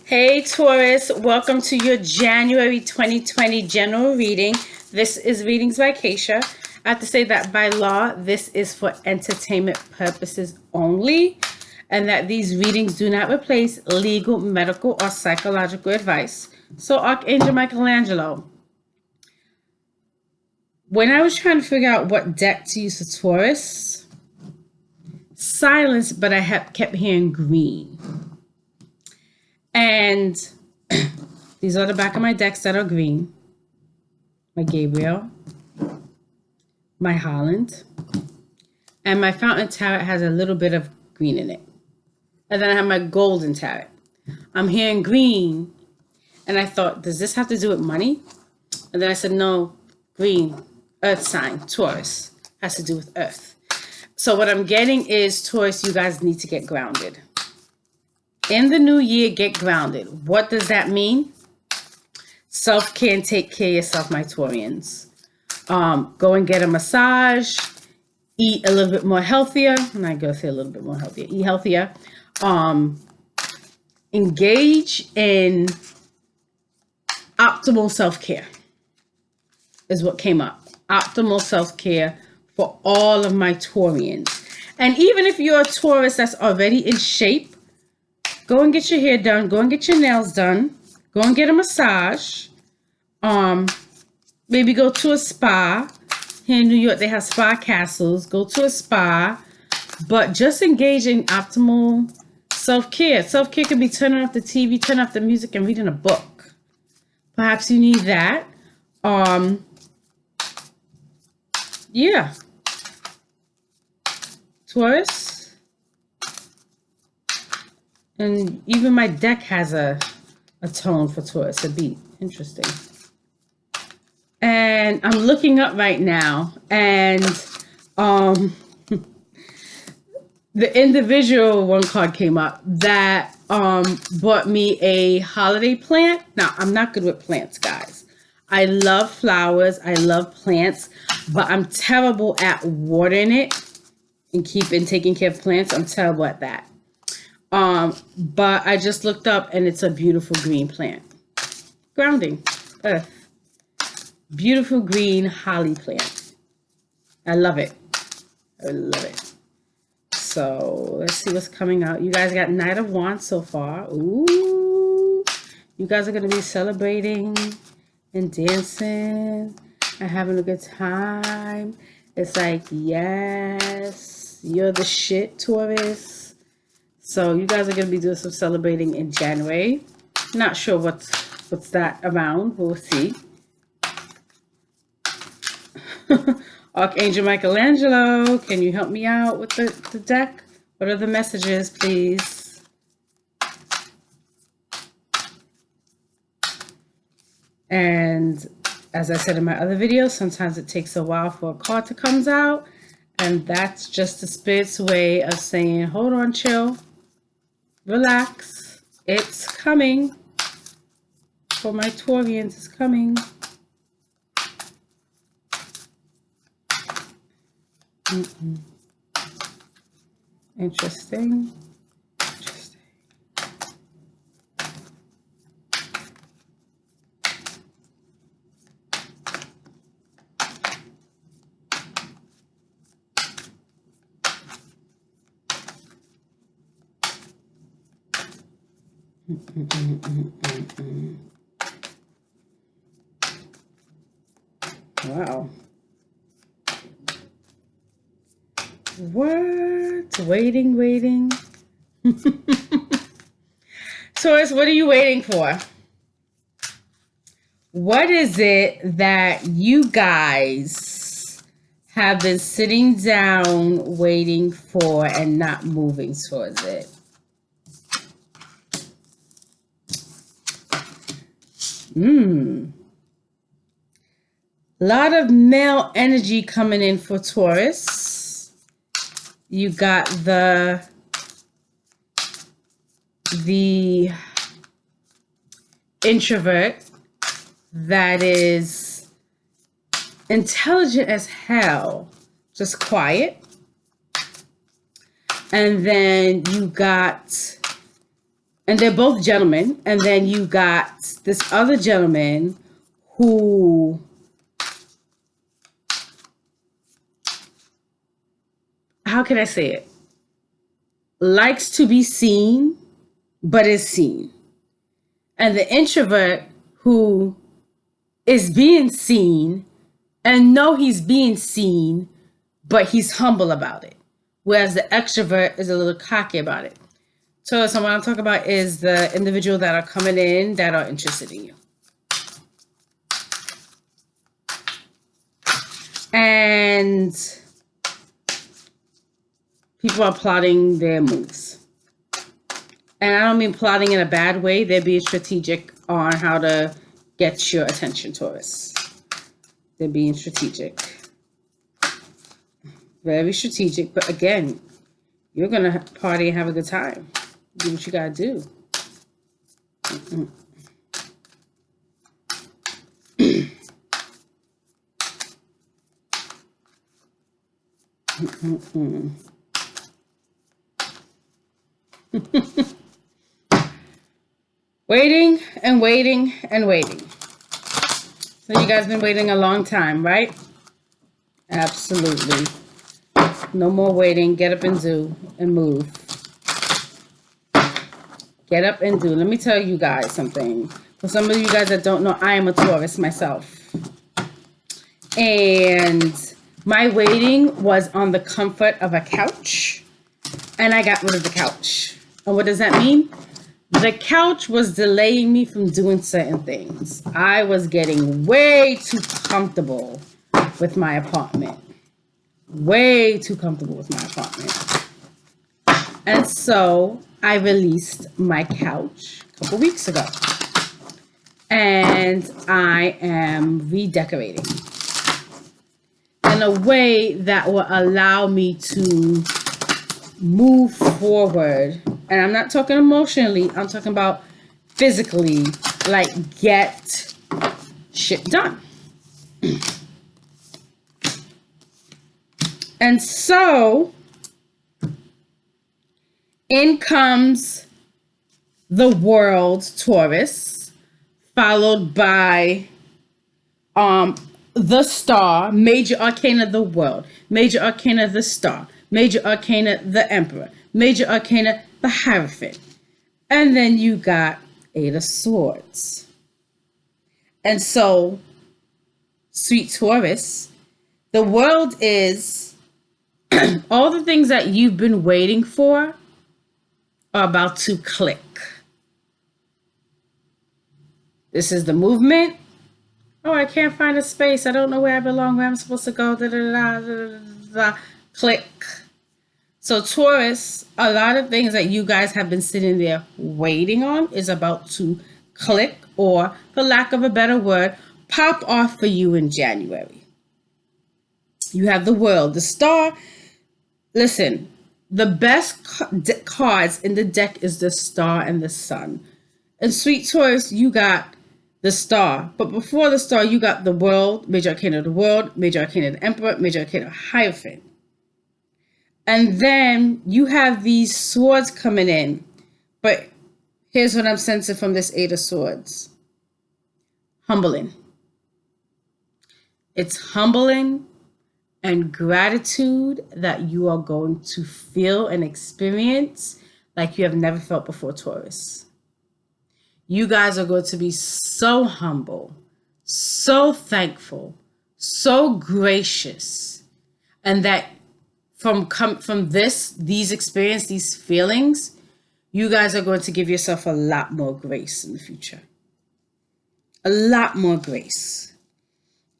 Hey Taurus, welcome to your January 2020 general reading. This is Readings by Keisha. I have to say that by law, this is for entertainment purposes only, and that these readings do not replace legal, medical, or psychological advice. So, Archangel Michelangelo, when I was trying to figure out what deck to use for Taurus, silence, but I kept hearing green. And these are the back of my decks that are green. My Gabriel, my Holland, and my Fountain Tarot has a little bit of green in it. And then I have my Golden Tarot. I'm hearing green, and I thought, does this have to do with money? And then I said, no, green, earth sign, Taurus, has to do with earth. So what I'm getting is, Taurus, you guys need to get grounded. In the new year, get grounded. What does that mean? Self-care and take care of yourself, my Taurians. Go and get a massage. Eat a little bit more healthier. I'm not going to say a little bit more healthier. Eat healthier. Engage in optimal self-care is what came up. Optimal self-care for all of my Taurians. And even if you're a Taurus that's already in shape, go and get your hair done. Go and get your nails done. Go and get a massage. Maybe go to a spa. Here in New York, they have spa castles. Go to a spa. But just engage in optimal self-care. Self-care could be turning off the TV, turning off the music, and reading a book. Perhaps you need that. Yeah. Taurus. And even my deck has a tone for Taurus, a beat. Interesting. And I'm looking up right now, and the individual one card came up that bought me a holiday plant. Now, I'm not good with plants, guys. I love flowers. I love plants, but I'm terrible at watering it and taking care of plants. I'm terrible at that. But I just looked up, and it's a beautiful green plant. Grounding. Earth. Beautiful green holly plant. I love it. I love it. So let's see what's coming out. You guys got Knight of Wands so far. Ooh. You guys are going to be celebrating and dancing and having a good time. It's like, yes, you're the shit, Taurus. So you guys are going to be doing some celebrating in January. Not sure what's that around, but we'll see. Archangel Michelangelo, can you help me out with the deck? What are the messages, please? And as I said in my other videos, sometimes it takes a while for a card to come out. And that's just the spirit's way of saying, hold on, chill, relax. It's coming. For my Taurians, it's coming. Interesting. Wow. What? Waiting. Taurus, what are you waiting for? What is it that you guys have been sitting down waiting for and not moving towards it? A lot of male energy coming in for Taurus. You got the introvert that is intelligent as hell, just quiet. And then you got And they're both gentlemen. And then you got this other gentleman who how can I say it? Likes to be seen, but is seen. And the introvert who is being seen and know he's being seen, but he's humble about it. Whereas the extrovert is a little cocky about it. So what I'm talking about is the individual that are coming in that are interested in you. And people are plotting their moves. And I don't mean plotting in a bad way. They're being strategic on how to get your attention, Taurus. They're being strategic. Very strategic. But again, you're going to party and have a good time. Do what you got to do. Waiting and waiting and waiting. So you guys been waiting a long time, right? Absolutely. No more waiting. Get up and do and move. Get up and do. Let me tell you guys something. For some of you guys that don't know, I am a Taurus myself. And my waiting was on the comfort of a couch. And I got rid of the couch. And what does that mean? The couch was delaying me from doing certain things. I was getting way too comfortable with my apartment. Way too comfortable with my apartment. And so I released my couch a couple weeks ago. And I am redecorating in a way that will allow me to move forward. And I'm not talking emotionally, I'm talking about physically, like get shit done. And so in comes the world, Taurus, followed by the star, major arcana, the world, major arcana, the star, major arcana, the emperor, major arcana, the Hierophant. And then you got Eight of Swords. And so, sweet Taurus, the world is all the things that you've been waiting for are about to click. This is the movement. Oh, I can't find a space. I don't know where I belong, where I'm supposed to go. Da, da, da, da, da, da. Click. So Taurus, a lot of things that you guys have been sitting there waiting on is about to click, or for lack of a better word, pop off for you in January. You have the world, the star. Listen, the best cards in the deck is the star and the sun. And sweet Taurus, you got the star. But before the star, you got the world, major arcana of the world, major arcana of the emperor, major arcana of Hierophant. And then you have these swords coming in. But here's what I'm sensing from this Eight of Swords. Humbling. It's humbling and gratitude that you are going to feel and experience like you have never felt before, Taurus. You guys are going to be so humble, so thankful, so gracious, and that from these experiences, these feelings, you guys are going to give yourself a lot more grace in the future. A lot more grace.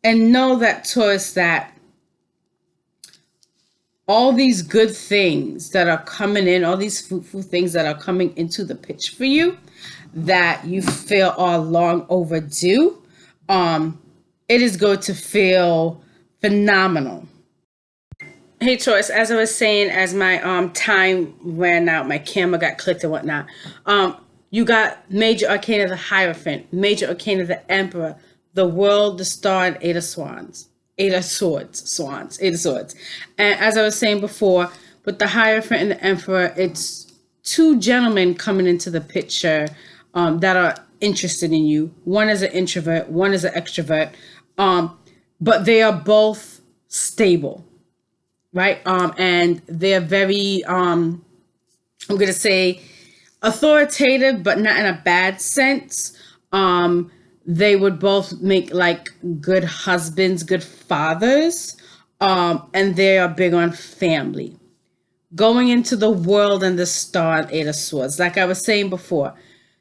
And know that, Taurus, that all these good things that are coming in, all these fruitful things that are coming into the pitch for you, that you feel are long overdue, it is going to feel phenomenal. Hey Taurus, as I was saying, as my time ran out, my camera got clicked and whatnot. You got major arcana of the Hierophant, major arcana of the Emperor, the world, the star, and Eight of Swords. And as I was saying before, with the Hierophant and the Emperor, it's two gentlemen coming into the picture that are interested in you. One is an introvert, one is an extrovert, but they are both stable, right? And they're very, I'm going to say, authoritative, but not in a bad sense. They would both make like good husbands, good fathers, and they are big on family. Going into the world and the star and Eight of Swords. Like I was saying before,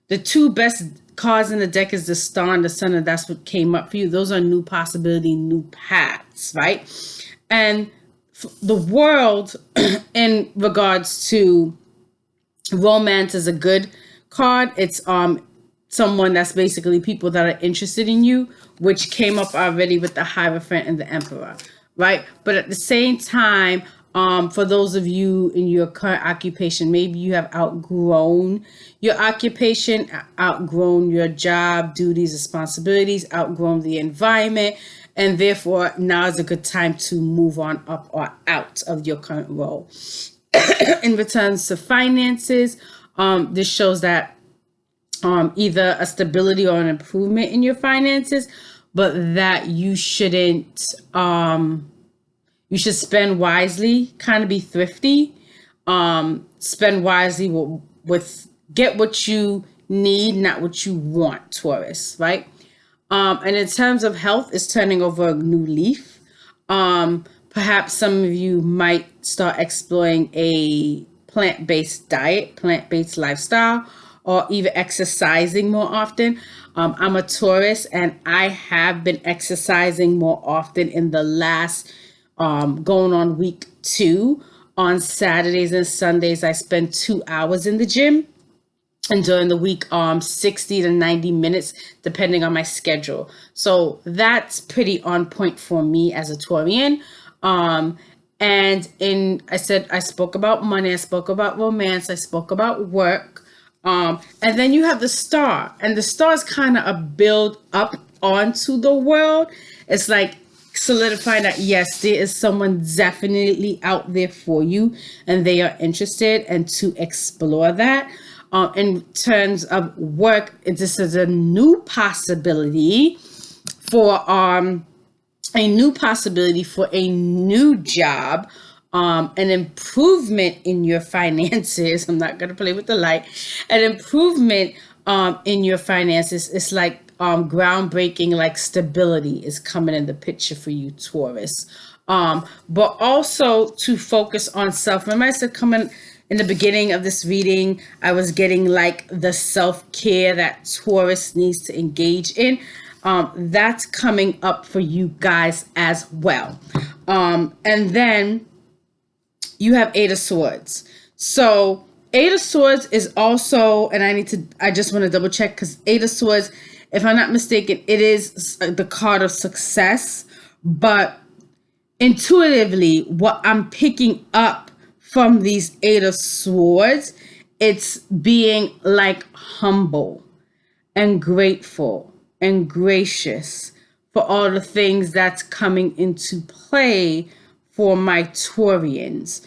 the two best cards in the deck is the star and the sun, and that's what came up for you. Those are new possibility, new paths, right? And the world, in regards to romance, is a good card. It's someone that's basically people that are interested in you, which came up already with the Hierophant and the Emperor, right? But at the same time, for those of you in your current occupation, maybe you have outgrown your occupation, outgrown your job, duties, responsibilities, outgrown the environment, and therefore now is a good time to move on up or out of your current role. In returns to finances, this shows that either a stability or an improvement in your finances, but that you shouldn't, you should spend wisely, kind of be thrifty, spend wisely with get what you need, not what you want, Taurus, right? And in terms of health, it's turning over a new leaf. Perhaps some of you might start exploring a plant-based diet, plant-based lifestyle, or even exercising more often. I'm a Taurus, and I have been exercising more often in the last, going on week 2. On Saturdays and Sundays, I spend 2 hours in the gym. And during the week, 60 to 90 minutes, depending on my schedule. So that's pretty on point for me as a Taurian. And I spoke about money, I spoke about romance, I spoke about work. And then you have the star, and the star is kind of a build up onto the world. It's like solidifying that, yes, there is someone definitely out there for you, and they are interested, and to explore that. In terms of work, this is a new possibility for a new job, an improvement in your finances. I'm not gonna play with the light. An improvement in your finances. It's like groundbreaking, like stability is coming in the picture for you, Taurus. But also to focus on self. Remember I said coming in the beginning of this reading, I was getting like the self-care that Taurus needs to engage in. That's coming up for you guys as well. And then you have Eight of Swords. So Eight of Swords is also, and I just want to double check, because Eight of Swords, if I'm not mistaken, it is the card of success. But intuitively, what I'm picking up from these Eight of Swords, it's being like humble and grateful and gracious for all the things that's coming into play for my Taurians.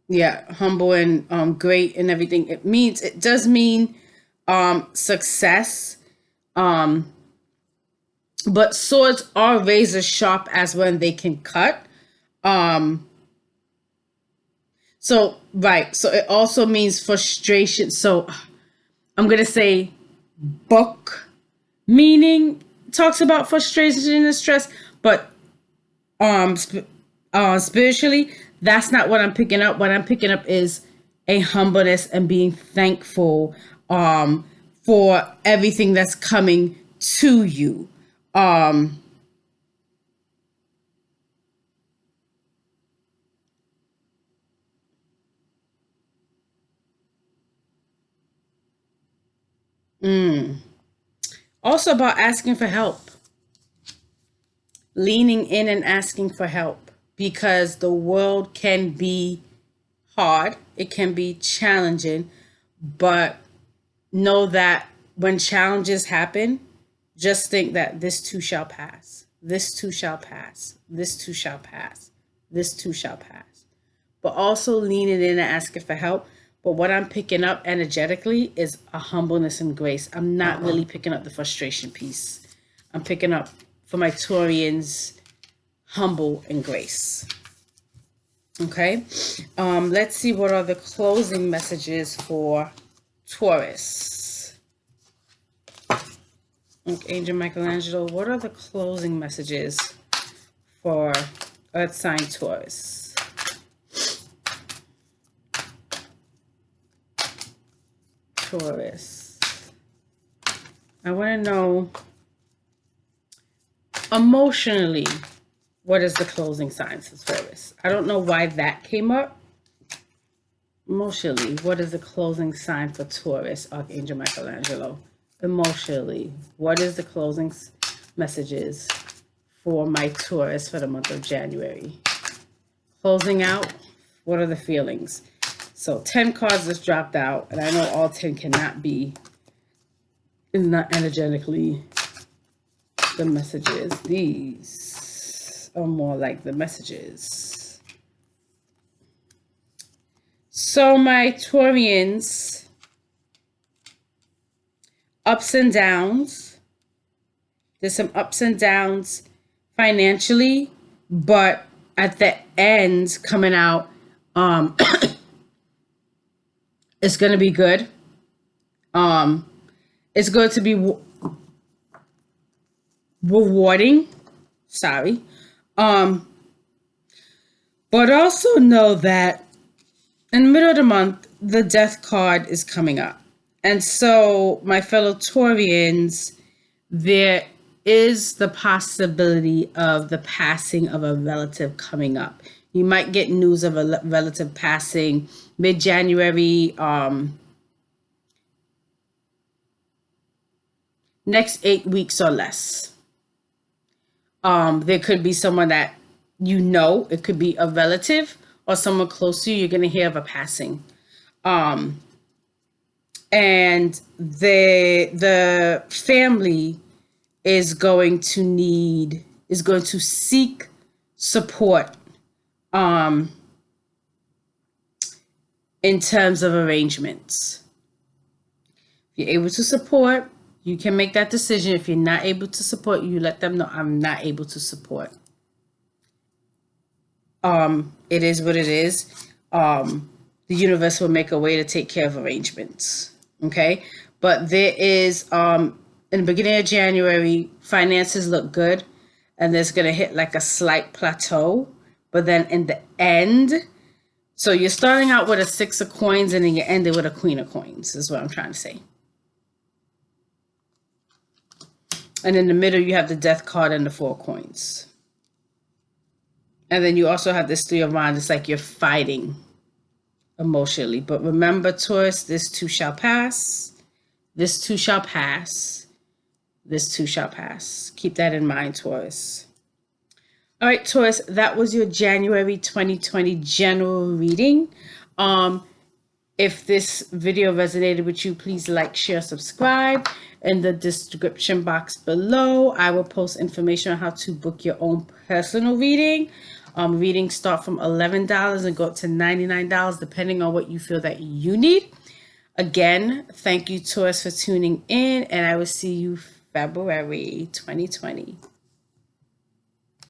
Yeah, humble and great and everything. It does mean success. But swords are razor sharp as when they can cut. So it also means frustration. So I'm gonna say book meaning talks about frustration and stress, but spiritually, that's not what I'm picking up. What I'm picking up is a humbleness and being thankful for everything that's coming to you. Also about asking for help, leaning in and asking for help, because the world can be hard, it can be challenging, but know that when challenges happen, just think that this too shall pass, This too shall pass. This too shall pass. This too shall pass. But also leaning in and asking for help. But what I'm picking up energetically is a humbleness and grace. I'm not really picking up the frustration piece. I'm picking up, for my Taurians, humble and grace. Okay. Let's see what are the closing messages for Taurus. Okay, Angel Michelangelo, what are the closing messages for Earth sign Taurus? Taurus. I want to know emotionally, what is the closing signs for Taurus? I don't know why that came up. Emotionally, what is the closing sign for Taurus, Archangel Michelangelo? Emotionally, what is the closing messages for my Taurus for the month of January? Closing out, what are the feelings? So 10 cards just dropped out, and I know all 10 cannot be not energetically the messages. These are more like the messages. So my Taurians, ups and downs. There's some ups and downs financially, but at the end coming out, it's going to be good. It's going to be rewarding. Sorry. But also know that in the middle of the month, the death card is coming up. And so, my fellow Taurians, there is the possibility of the passing of a relative coming up. You might get news of a relative passing mid-January, next 8 weeks or less. There could be someone that you know, it could be a relative or someone close to you, you're going to hear of a passing. And the family is going to seek support in terms of arrangements. If you're able to support, you can make that decision. If you're not able to support, you let them know, I'm not able to support. It is what it is. The universe will make a way to take care of arrangements. Okay. But there is, in the beginning of January, finances look good, and there's going to hit like a slight plateau. But then in the end, so you're starting out with a 6 of coins, and then you're ending with a Queen of coins, is what I'm trying to say. And in the middle, you have the death card and the 4 coins. And then you also have this 3 of wands. It's like you're fighting emotionally. But remember, Taurus, this too shall pass. This too shall pass. This too shall pass. Keep that in mind, Taurus. All right, Taurus, that was your January 2020 general reading. If this video resonated with you, please like, share, subscribe. In the description box below, I will post information on how to book your own personal reading. Readings start from $11 and go up to $99, depending on what you feel that you need. Again, thank you, Taurus, for tuning in, and I will see you February 2020.